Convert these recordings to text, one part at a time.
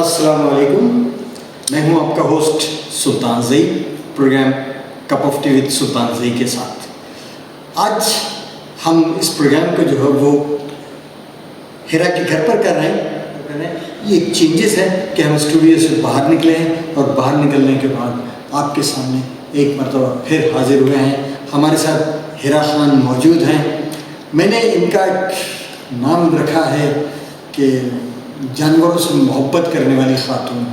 अस्सलाम वालेकुम। मैं हूं आपका host Sultan Zai, programme cup of tea with Sultan Zai के साथ। आज हम इस प्रोग्राम को जो है वो हिरा के घर पर कर रहे हैं। ये चेंजेस है कि हम स्टूडियो से बाहर निकले हैं और बाहर निकलने के बाद आपके सामने एक मरतबा फिर हाजिर हुए हैं। हमारे साथ हिरा खान मौजूद हैं। मैंने इनका नाम रखा है कि जानवरों से मोहब्बत करने वाली खातून,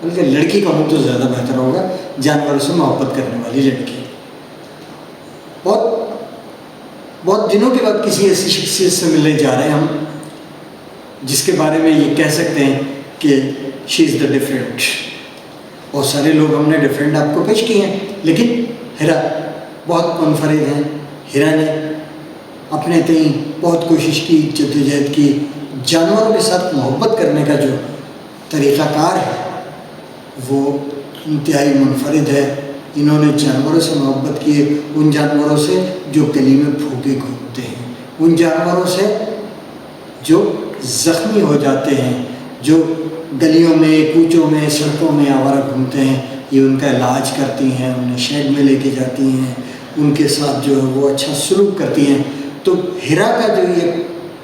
बल्कि लड़की कहूँ तो ज़्यादा बेहतर होगा, जानवरों से मोहब्बत करने वाली लड़की। बहुत दिनों के बाद किसी ऐसी शख्सियत से मिलने जा रहे हैं हम जिसके बारे में ये कह सकते हैं कि शी इज़ द डिफरेंट। बहुत सारे लोग हमने डिफरेंट आपको पेश किए हैं, लेकिन हिरा बहुत मुनफरिद हैं। हिरा ने अपने तई बहुत कोशिश की, जद्दोजहद की। जानवरों के साथ मोहब्बत करने का जो तरीक़ाकार है वो इंतहाई मुनफरिद है। इन्होंने जानवरों से मोहब्बत की है, उन जानवरों से जो गली में भूखे घूमते हैं, उन जानवरों से जो ज़ख्मी हो जाते हैं, जो गलियों में, कूचों में, सड़कों में आवारा घूमते हैं। ये उनका इलाज करती हैं, उन्हें शेड में लेके जाती हैं, उनके साथ जो है वो अच्छा सलूक करती हैं। तो हिरा का जो ये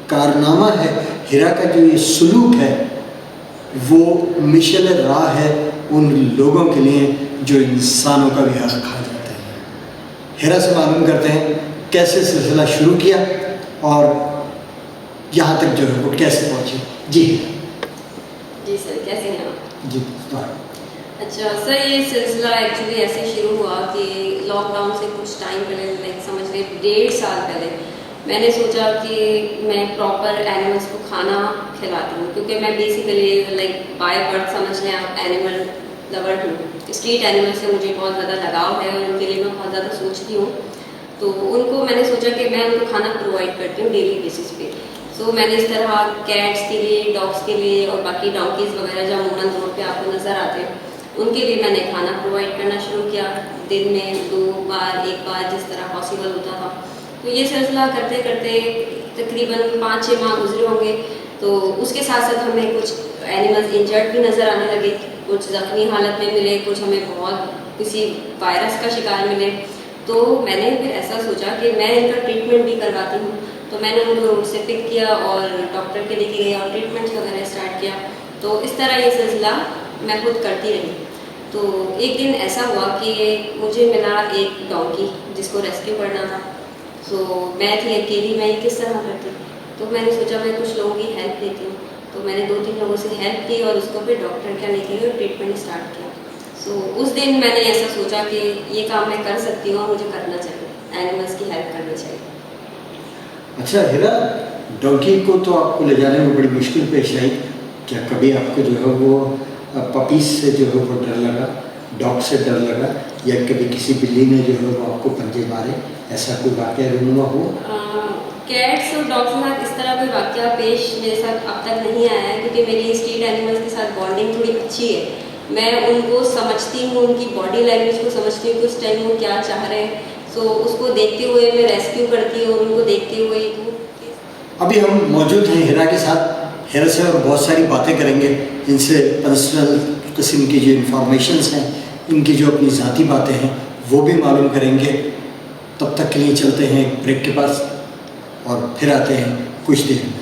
कारनामा है, हिरा का जो ये सलूक है, वो मिशल राह है उन लोगों के लिए जो इंसानों का भी हक़ खा जाते हैं। हिरा से मालूम करते हैं कैसे सिलसिला शुरू किया और यहाँ तक जो है वो कैसे पहुँचे। जी सर, कैसे हैं आप? जी अच्छा सर, ये सिलसिला एक्चुअली ऐसे शुरू हुआ कि लॉकडाउन से कुछ टाइम पहले, लाइक समझ लें 1.5 साल पहले, मैंने सोचा कि मैं प्रॉपर एनिमल्स को खाना खिलाती हूँ, क्योंकि मैं बेसिकली लाइक बाय बर्थ समझ लें आप एनिमल लवर हूँ। स्ट्रीट एनिमल से मुझे बहुत ज़्यादा लगाव है और उनके लिए मैं बहुत ज़्यादा सोचती हूँ। तो उनको मैंने सोचा कि मैं उनको खाना प्रोवाइड करती हूँ डेली बेसिस पे। सो मैंने इस तरह कैट्स के लिए, डॉग्स के लिए और बाकी डॉन्कीज़ वगैरह जो अमूमन रोड पे आपको नज़र आते हैं, उनके लिए मैंने खाना प्रोवाइड करना शुरू किया। दिन में 2 बार, 1 बार, जिस तरह पॉसिबल होता था। तो ये सिलसिला करते करते तकरीबन 5-6 माह गुजरे होंगे। तो उसके साथ साथ हमें कुछ एनिमल्स इंजर्ड भी नज़र आने लगे, कुछ ज़ख्मी हालत में मिले, कुछ हमें बहुत किसी वायरस का शिकार मिले। तो मैंने फिर ऐसा सोचा कि मैं इनका ट्रीटमेंट भी करवाती हूँ। तो मैंने उनको रोड से पिक किया और डॉक्टर के लेके गई और ट्रीटमेंट्स वगैरह स्टार्ट किया। तो इस तरह ये सिलसिला मैं खुद करती रही। तो एक दिन ऐसा हुआ कि मुझे मिला एक डॉन्की जिसको रेस्क्यू करना था। सो मैं थी अकेली, मैं किस तरह करती। तो मैंने सोचा मैं कुछ लोगों की हेल्प लेती हूँ। तो मैंने 2-3 लोगों से हेल्प की और उसको फिर डॉक्टर के लेके गई और ट्रीटमेंट स्टार्ट किया। सो उस दिन मैंने ऐसा सोचा कि ये काम मैं कर सकती हूँ और मुझे करना चाहिए, एनिमल्स की हेल्प करनी चाहिए। अच्छा हिरा, डॉगी को तो आपको ले जाने में बड़ी मुश्किल पेश आई। क्या कभी आपको जो है वो पपीज से जो है वो डर लगा, डॉग से डर लगा, या कभी किसी बिल्ली ने जो है वो आपको पंजे मारे, ऐसा कोई वाक़या रूनुमा हो? कैट्स और डॉग्स के साथ इस तरह कोई वाक़या पेश मेरे साथ अब तक नहीं आया है, क्योंकि मेरी स्ट्रीट एनिमल्स के साथ बॉन्डिंग थोड़ी अच्छी है। मैं उनको समझती हूँ, उनकी बॉडी लैंग्वेज को समझती हूँ कि उस टाइम वो क्या चाह रहे हैं। सो उसको देखते हुए मैं रेस्क्यू करती हूँ, उनको देखते हुए। अभी हम मौजूद हैं हिरा के साथ। हिरा से और बहुत सारी बातें करेंगे, इनसे पर्सनल किस्म की जो इंफॉर्मेशंस हैं, इनकी जो अपनी ज़ाती बातें हैं वो भी मालूम करेंगे। तब तक के लिए चलते हैं एक ब्रेक के पास और फिर आते हैं कुछ देर में।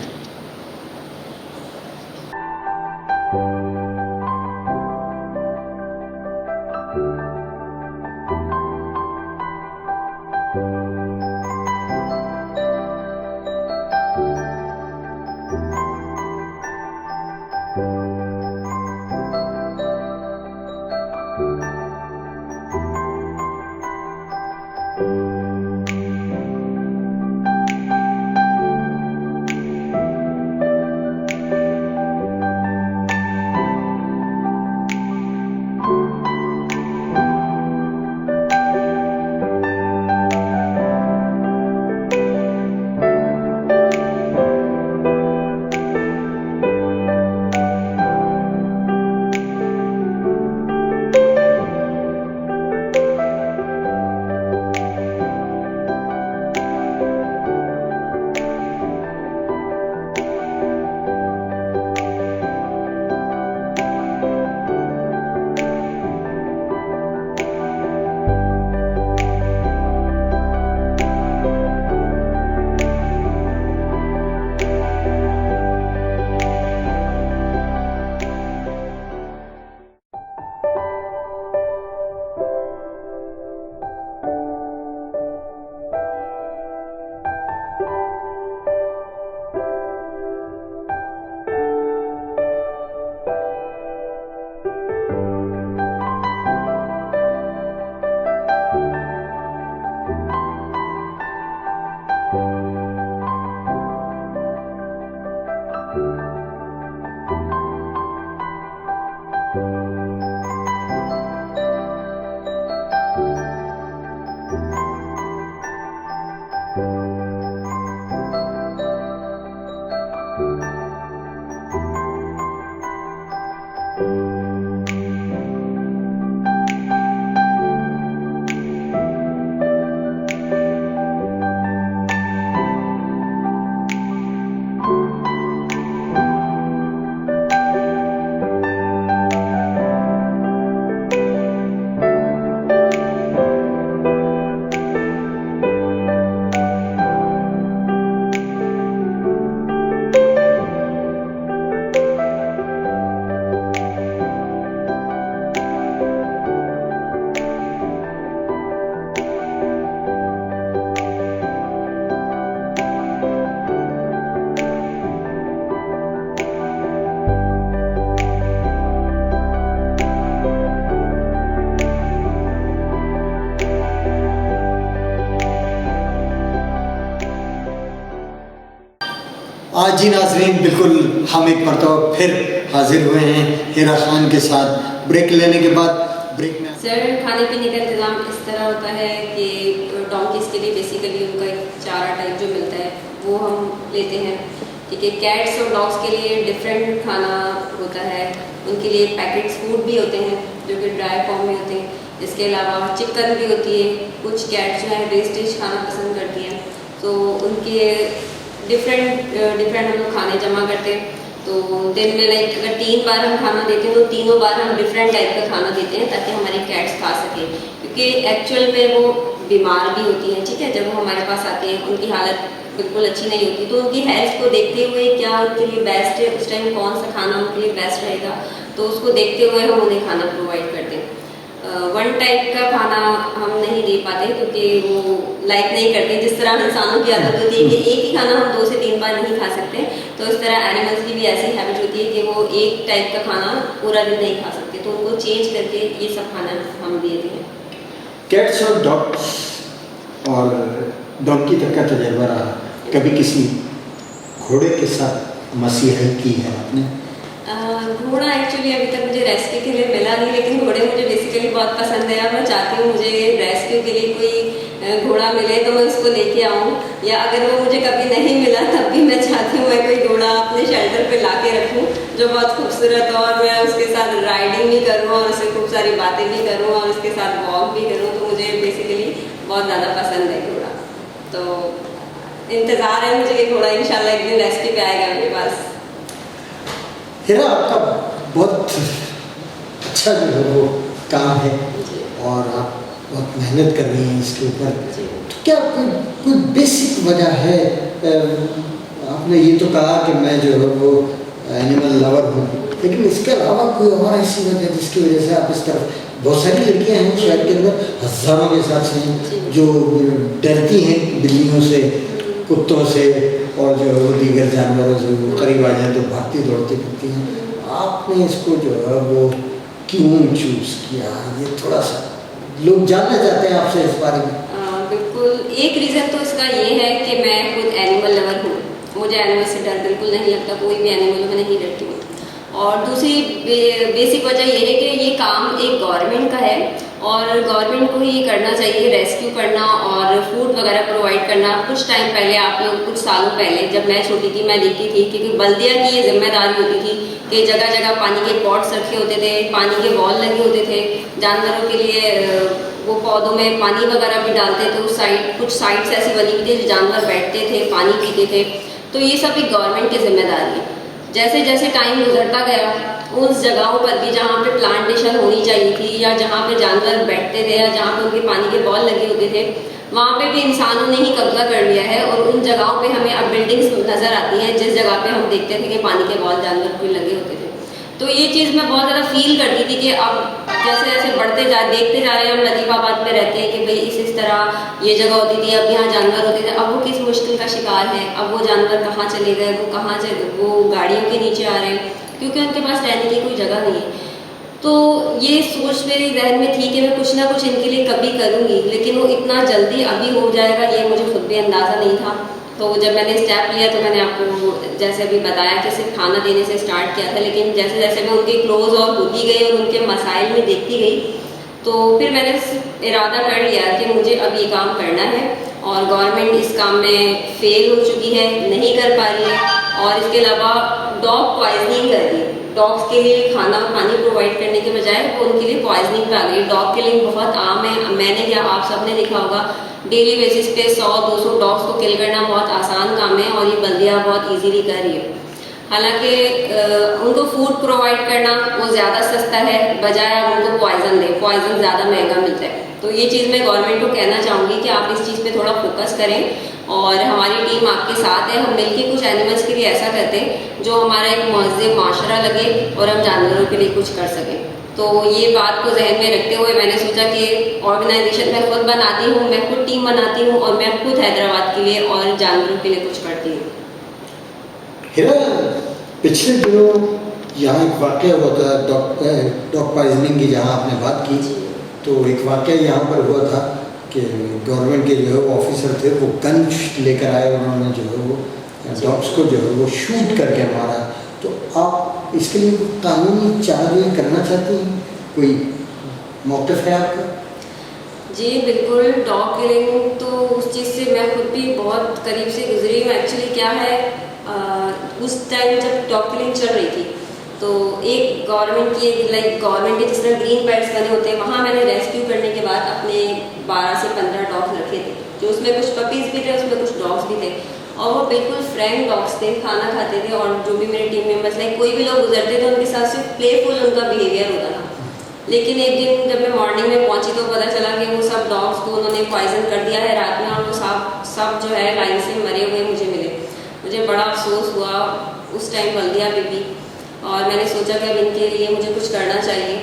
आज जी नाज़रीन, बिल्कुल हम एक मरतबा फिर हाजिर हुए हैं हिरा खान के साथ ब्रेक लेने के बाद। ब्रेक में सर खाने पीने का इंतज़ाम इस तरह होता है कि डोंकीज़ के लिए बेसिकली उनका एक चारा टाइप जो मिलता है वो हम लेते हैं, ठीक है। कैट्स और डॉग्स के लिए डिफरेंट खाना होता है, उनके लिए पैकेट्स फूड भी होते हैं जो कि ड्राई फॉर्म में होते हैं। इसके अलावा चिकन भी होती है, कुछ कैट्स जो है वेस्टेज खाना पसंद करती हैं, तो उनके डिफरेंट हम लोग खाने जमा करते हैं। तो दिन में लाइक अगर 3 बार हम खाना देते हैं तो तीनों बार हम डिफरेंट टाइप का खाना देते हैं ताकि हमारी कैट्स खा सकें, क्योंकि एक्चुअल में वो बीमार भी होती हैं, ठीक है। जब वो हमारे पास आती हैं उनकी हालत बिल्कुल अच्छी नहीं होती, तो उनकी हेल्थ को देखते हुए क्या उनके लिए बेस्ट है, उस टाइम कौन सा खाना उनके लिए बेस्ट रहेगा, तो उसको देखते हुए हम उन्हें खाना प्रोवाइड करते हैं। वन टाइप का खाना हम नहीं दे पाते क्योंकि वो लाइक नहीं करते। जिस तरह इंसानों की आदत होती है कि एक ही खाना हम 2 से 3 बार नहीं खा सकते, तो इस तरह एनिमल्स की भी ऐसी हैबिट होती है कि वो एक टाइप का खाना पूरा दिन नहीं खा सकते, तो उनको चेंज करके ये सब खाना हम देते हैं। कैट्स और डॉग्स और डॉगी तक का तजर्बा रहा, कभी किसी घोड़े के साथ मसीहत की है आपने? घोड़ा एक्चुअली अभी तक मुझे रेस्क्यू के लिए मिला नहीं, लेकिन घोड़े मुझे बेसिकली बहुत पसंद है। मैं चाहती हूँ मुझे रेस्क्यू के लिए कोई घोड़ा मिले तो मैं उसको लेके आऊँ, या अगर वो मुझे कभी नहीं मिला तब भी मैं चाहती हूँ मैं कोई घोड़ा अपने शेल्टर पे ला के रखूँ जो बहुत खूबसूरत हो, और मैं उसके साथ राइडिंग भी करूँ और उससे खूब सारी बातें भी करूँ और उसके साथ वॉक भी करूँ। तो मुझे बेसिकली बहुत ज़्यादा पसंद है घोड़ा, तो इंतज़ार है मुझे कि घोड़ा इंशाल्लाह एक दिन रेस्क्यू पे आएगा मेरे पास। हिरा, आपका बहुत अच्छा जो है वो काम है और आप बहुत मेहनत कर रही हैं इसके ऊपर, तो क्या कोई बेसिक वजह है? आपने ये तो कहा कि मैं जो है वो एनिमल लवर हूँ, लेकिन इसके अलावा कोई और ऐसी वजह जिसकी वजह से आप इस तरफ? बहुत सारी लड़कियाँ हैं शहर के अंदर, हज़ारों के हिसाब से हैं जो डरती हैं बिल्लियों से, कुत्तों से और जो है वो दीगर जानवरों से, वो करीब आ जाए तो भागती दौड़ती फिरती हैं। आपने इसको जो है वो क्यों चूज़ किया, ये थोड़ा सा लोग जानना चाहते हैं आपसे इस बारे में। बिल्कुल, एक रीज़न तो इसका ये है कि मैं खुद एनिमल लवर हूँ, मुझे एनिमल से डर बिल्कुल नहीं लगता, कोई भी एनिमल में नहीं डरती हूँ। और दूसरी बेसिक वजह ये है कि ये काम एक गवर्नमेंट का है और गवर्नमेंट को ही ये करना चाहिए, रेस्क्यू करना और फूड वगैरह प्रोवाइड करना। कुछ टाइम पहले, आप लोग कुछ सालों पहले जब मैं छोटी थी, मैं देखती थी क्योंकि बल्दिया की ये जिम्मेदारी होती थी कि जगह जगह पानी के पॉट्स रखे होते थे, पानी के बॉल लगे होते थे, जानवरों के लिए वो पौधों में पानी वगैरह भी डालते थे। उस साइड कुछ साइड्स ऐसी बनी हुई थी जो जानवर बैठते थे, पानी पीते थे, तो ये सब एक गवर्नमेंट की जिम्मेदारी है। जैसे जैसे टाइम गुजरता गया, उस जगहों पर भी जहाँ पे प्लांटेशन होनी चाहिए थी या जहाँ पे जानवर बैठते थे या जहाँ पे उनके पानी के बॉल लगे होते थे, वहाँ पे भी इंसानों ने ही कब्जा कर लिया है और उन जगहों पे हमें अब बिल्डिंग्स नज़र आती हैं जिस जगह पे हम देखते थे कि पानी के बॉल जानवर को लगे होते थे। तो ये चीज़ मैं बहुत ज़्यादा फील करती थी कि अब जैसे जैसे देखते जा रहे हैं, हम लतीफ़ाबाद में रहते हैं कि भाई इस तरह ये जगह होती थी, अब यहाँ जानवर होते थे, अब वो किस मुश्किल का शिकार है, अब वो जानवर कहाँ चले गए, वो गाड़ियों के नीचे आ रहे हैं क्योंकि उनके पास रहने की कोई जगह नहीं है। तो ये सोच मेरे जहन में थी कि मैं कुछ ना कुछ इनके लिए कभी करूँगी, लेकिन वो इतना जल्दी अभी हो जाएगा ये मुझे खुद भी अंदाज़ा नहीं था। तो जब मैंने स्टेप लिया तो मैंने आपको जैसे अभी बताया कि सिर्फ खाना देने से स्टार्ट किया था, लेकिन जैसे जैसे मैं उनके क्लोज और होती गई और उनके मसाइल में देखती गई, तो फिर मैंने इरादा कर लिया कि मुझे अब ये काम करना है। और गवर्नमेंट इस काम में फेल हो चुकी है, नहीं कर पा रही है, और इसके अलावा डॉग पॉइजनिंग कर रही है। डॉग्स के लिए खाना पानी प्रोवाइड करने के बजाय वो उनके लिए पॉइजनिंग पे आ गई। डॉग किलिंग बहुत आम है, मैंने क्या आप सबने देखा होगा, डेली बेसिस पे 100-200 डॉग्स को किल करना बहुत आसान काम है और ये बल्दिया बहुत इजीली कर रही है। हालांकि उनको फूड प्रोवाइड करना वो ज़्यादा सस्ता है बजाय उनको पॉइजन दे, पॉइजन ज़्यादा महंगा मिलता है। तो ये चीज़ मैं गवर्नमेंट को कहना चाहूँगी कि आप इस चीज़ पे थोड़ा फोकस करें और हमारी टीम आपके साथ है। हम मिलके कुछ एनिमल्स के लिए ऐसा करते हैं जो हमारा एक महज़ब माशरा लगे और हम जानवरों के लिए कुछ कर सकें। तो ये बात को जहन में रखते हुए मैंने सोचा कि ऑर्गेनाइजेशन मैं खुद बनाती हूँ, मैं खुद टीम बनाती हूँ और मैं खुद हैदराबाद के लिए और जानवरों के लिए कुछ करती हूँ। हिरा, पिछले दिनों यहाँ एक वाक़या हुआ था डॉग पॉइजनिंग की, जहाँ आपने बात की, तो एक वाक़या यहाँ पर हुआ था कि गवर्नमेंट के जो है वो ऑफिसर थे, वो गन लेकर आए, उन्होंने जो है वो डॉग्स को जो है वो शूट करके मारा, तो आप इसके लिए कोई कानूनी कार्रवाई करना चाहती हैं? कोई मौक़िफ़ है आपका? जी बिल्कुल, डॉग किलिंग तो उस चीज़ से मैं खुद भी बहुत करीब से गुजरी हूँ। एक्चुअली क्या है, उस टाइम जब डॉग किलिंग चल रही थी तो एक गवर्नमेंट के जिस तरह ग्रीन पैड्स बने होते हैं, वहाँ मैंने रेस्क्यू करने के बाद अपने 12 से 15 डॉग्स रखे थे, जो उसमें कुछ पपीज़ भी थे, उसमें कुछ डॉग्स भी थे, और वो बिल्कुल फ्रैंक डॉग्स थे, खाना खाते थे, और जो भी मेरे टीम मेंबर्स कोई भी लोग गुजरते थे उनके साथ सिर्फ प्लेफुल उनका बिहेवियर होता था। लेकिन एक दिन जब मैं मॉर्निंग में पहुंची तो पता चला कि वो सब डॉग्स को उन्होंने पॉइजन कर दिया है रात में, और वो सब जो है लाइन से मरे हुए मुझे मिले। मुझे बड़ा अफसोस हुआ उस टाइम बल्दिया पे भी, और मैंने सोचा कि अब इनके लिए मुझे कुछ करना चाहिए।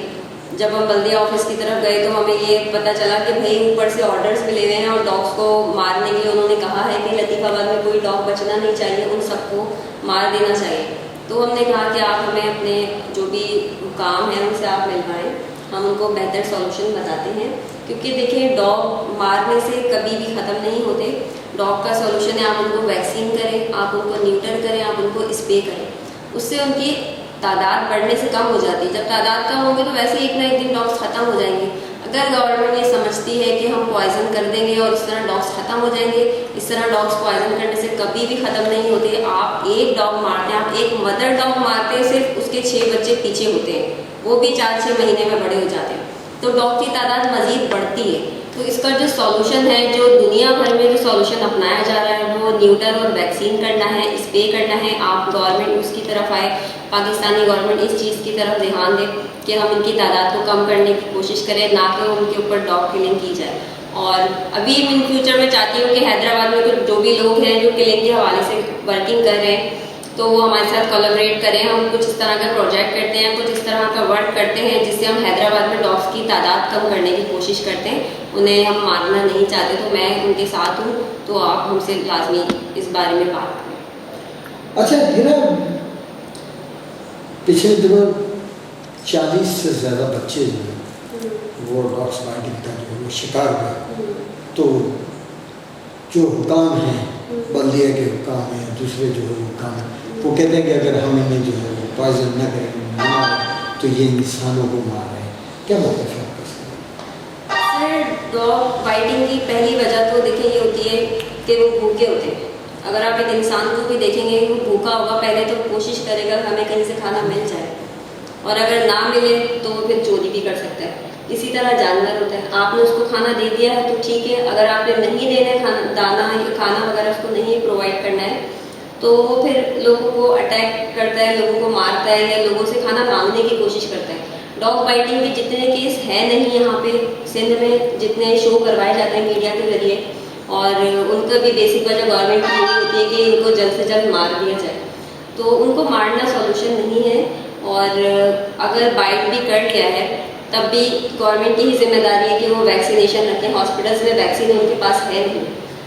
जब हम बल्दिया ऑफिस की तरफ गए तो हमें ये पता चला कि भाई ऊपर से ऑर्डर्स मिले हुए हैं और डॉग्स को मारने के लिए उन्होंने कहा है कि लतीफ़ाबाद में कोई डॉग बचना नहीं चाहिए, उन सबको मार देना चाहिए। तो हमने कहा कि आप हमें अपने जो भी काम है उनसे आप मिलवाएं, हम उनको बेहतर सॉल्यूशन बताते हैं, क्योंकि देखिए डॉग मारने से कभी भी ख़त्म नहीं होते। डॉग का सॉल्यूशन है आप उनको वैक्सीन करें, आप उनको न्यूटर करें, आप उनको स्प्रे करें, उससे उनकी तादाद बढ़ने से कम हो जाती है। जब तादाद कम होगी तो वैसे एक ना एक दिन डॉग्स ख़त्म हो जाएंगे। अगर गवर्नमेंट ये समझती है कि हम पॉइजन कर देंगे और इस तरह डॉग्स ख़त्म हो जाएंगे, इस तरह डॉग्स पॉइजन करने से कभी भी ख़त्म नहीं होते। आप एक डॉग मारते हैं, आप एक मदर डॉग मारते हैं, सिर्फ उसके 6 बच्चे पीछे होते हैं, वो भी 4-6 महीने में बड़े हो जाते हैं, तो डॉग की तादाद मज़ीद बढ़ती है। तो इसका जो सॉल्यूशन है, जो दुनिया भर में जो सॉल्यूशन अपनाया जा रहा है, वो न्यूटर और वैक्सीन करना है, स्प्रे करना है। आप गवर्नमेंट उसकी तरफ आए, पाकिस्तानी गवर्नमेंट इस चीज़ की तरफ ध्यान दे कि हम इनकी तादाद को कम करने की कोशिश करें, ना कि उनके ऊपर डॉग किलिंग की जाए। और अभी इन फ्यूचर में चाहती हूँ कि हैदराबाद में कुछ जो भी लोग हैं जो किलिंग के हवाले से वर्किंग कर रहे हैं, तो वो हमारे साथ कोलैबोरेट करें। हम कुछ इस तरह का प्रोजेक्ट करते हैं, कुछ इस तरह का वर्क करते हैं जिससे हम हैदराबाद में डॉग्स की तादाद कम करने की कोशिश करते हैं। उन्हें हम मारना नहीं चाहते, तो मैं उनके साथ हूँ, तो आप हमसे लाजमी इस बारे में बात करें। अच्छा हीरा, पिछले दिनों 40 से ज़्यादा बच्चे जो हैं वो डॉग्स बाइटिंग का जो है वो शिकार हुए, तो जो हुकाम हैं, बल्दिया के हुकाम हैं, दूसरे जो है हुकाम हैं, वो कहते हैं कि अगर हम इन्हें जो है पॉइजन न करें, न मारें, तो ये इंसानों को मार रहे हैं। क्या मौक़िफ़ है आपका? सर, डॉग बाइटिंग की पहली वजह तो देखिए ये होती है कि वो भूखे होते हैं। अगर आप एक इंसान को भी देखेंगे वो भूखा होगा, पहले तो कोशिश करेगा हमें कहीं से खाना मिल जाए, और अगर ना मिले तो फिर चोरी भी कर सकता है। इसी तरह जानवर होता है, आपने उसको खाना दे दिया है तो ठीक है, अगर आपने नहीं देना है दाना या खाना वगैरह उसको नहीं प्रोवाइड करना है, तो वो फिर लोगों को अटैक करता है, लोगों को मारता है, या लोगों से खाना मांगने की कोशिश करता है। डॉग बाइटिंग के जितने केस है नहीं यहाँ पे सिंध में, जितने शो करवाए जाते हैं मीडिया के जरिए, और उनका भी बेसिक वजह गवर्नमेंट की यही होती है कि इनको जल्द से जल्द मार दिया जाए, तो उनको मारना सॉल्यूशन नहीं है। और अगर बाइट भी कर लिया है तब भी गवर्नमेंट की ही जिम्मेदारी है कि वो वैक्सीनेशन रखें। हॉस्पिटल्स में वैक्सीन उनके पास है नहीं,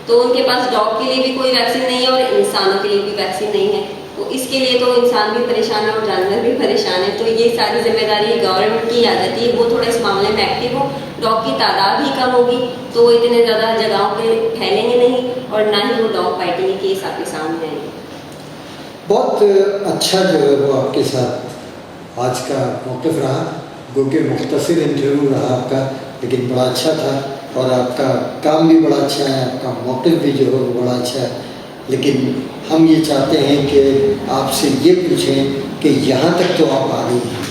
तो उनके पास डॉग के लिए भी कोई वैक्सीन नहीं है और इंसानों के लिए भी वैक्सीन नहीं है, तो इसके लिए तो इंसान भी परेशान है और जानवर भी परेशान है। तो ये सारी जिम्मेदारी गवर्नमेंट की आ जाती है, वो थोड़ा इस मामले में एक्टिव हो। डॉग की तादाद ही कम होगी तो वो इतने ज़्यादा जगहों पे फैलेंगे नहीं, और ना ही वो डॉग बाइटिंग के केस आपके सामने आएंगे। बहुत अच्छा जो है वो आपके साथ आज का मौक़िफ़ रहा, जो कि मुख्तसर इंटरव्यू रहा आपका, लेकिन बड़ा अच्छा था, और आपका काम भी बड़ा अच्छा है, आपका मौक़िफ़ भी जो है वो बड़ा अच्छा है। लेकिन हम ये चाहते हैं कि आपसे ये पूछें कि यहाँ तक तो आप आ गई हैं,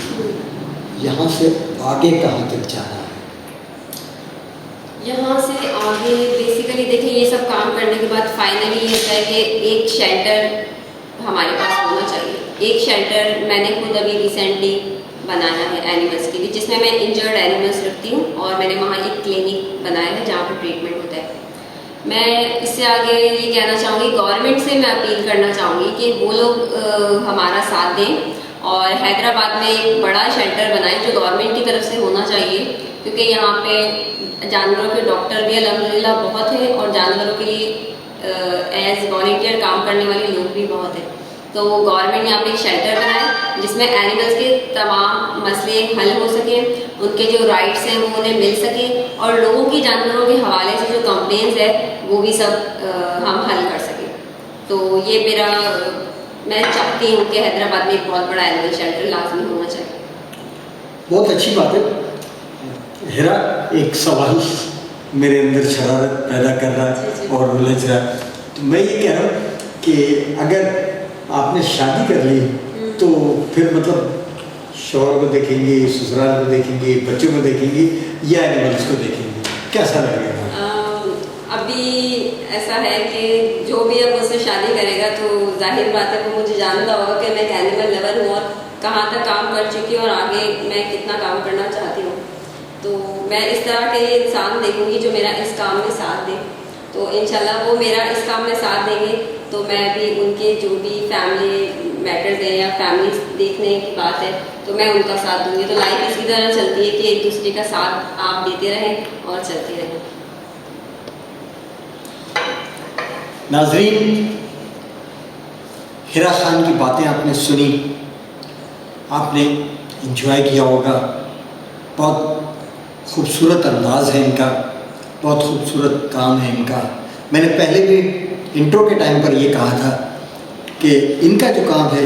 यहाँ से आगे कहाँ तक जाना है? यहाँ से आगे बेसिकली देखिए ये सब काम करने के बाद फाइनली ये होता है कि एक शेल्टर हमारे पास होना चाहिए। एक शेल्टर मैंने खुद अभी रिसेंटली बनाया है एनिमल्स के लिए, जिसमें मैं इंजर्ड एनिमल्स रखती हूँ, और मैंने वहाँ एक क्लिनिक बनाया है जहाँ पर ट्रीटमेंट होता है। मैं इससे आगे ये कहना चाहूँगी, गवर्नमेंट से मैं अपील करना चाहूँगी कि वो लोग हमारा साथ दें और हैदराबाद में एक बड़ा शेल्टर बनाएं जो गवर्नमेंट की तरफ से होना चाहिए, क्योंकि यहाँ पे जानवरों के डॉक्टर भी अल्हम्दुलिल्लाह बहुत हैं और जानवरों के लिए एज वॉलंटियर काम करने वाले लोग भी बहुत हैं। तो गवर्नमेंट यहाँ पे एक शेल्टर बनाए जिसमें एनिमल्स के तमाम मसले हल हो सके, उनके जो राइट्स हैं वो उन्हें मिल सके, और लोगों की जानवरों के हवाले से जो कंप्लेंट्स है वो भी सब हम हल कर सकें। तो ये मेरा मैं चाहती हूँ कि हैदराबाद में एक बहुत बड़ा एनिमल शेल्टर लाजमी होना चाहिए। बहुत अच्छी बात है। हिरा, एक सवाल मेरे अंदर शरारत पैदा कर रहा है और उलझ रहा है। तो मैं ये कह रहा हूँ कि अगर आपने शादी कर ली तो फिर मतलब शौहर को देखेंगी, ससुराल को देखेंगी, बच्चों को देखेंगी या एनिमल्स को देखेंगी, कैसा लगेगा? अभी ऐसा है कि जो भी अब मुझसे शादी करेगा तो जाहिर बात है वो मुझे जानता होगा कि मैं एक एनिमल लवर हूँ और कहाँ तक काम कर चुकी हूँ और आगे मैं कितना काम करना चाहती हूँ। तो मैं इस तरह के इंसान देखूंगी जो मेरा इस काम में साथ दे। तो इंशाल्लाह वो मेरा इस काम में साथ देंगे तो मैं भी उनके जो भी फैमिली मैटर्स हैं या फैमिली देखने की बात है तो मैं उनका साथ दूंगी। तो लाइफ इसी तरह चलती है कि एक दूसरे का साथ आप देते रहें और चलते रहें। नाजरीन, हिरा खान की बातें आपने सुनी, आपने इंजॉय किया होगा। बहुत खूबसूरत अंदाज है इनका, बहुत खूबसूरत काम है इनका। मैंने पहले भी इंट्रो के टाइम पर ये कहा था कि इनका जो काम है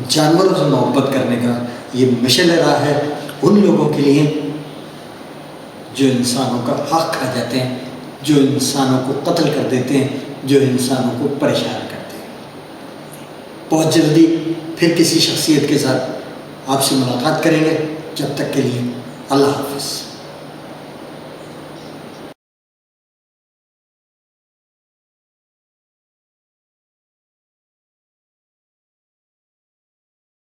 जानवरों से मोहब्बत करने का, ये मशाल राह है उन लोगों के लिए जो इंसानों का हक खा जाते हैं, जो इंसानों को कत्ल कर देते हैं, जो इंसानों को परेशान करते हैं। बहुत जल्दी फिर किसी शख्सियत के साथ आपसे मुलाकात करेंगे। जब तक के लिए अल्लाह हाफ़िज़।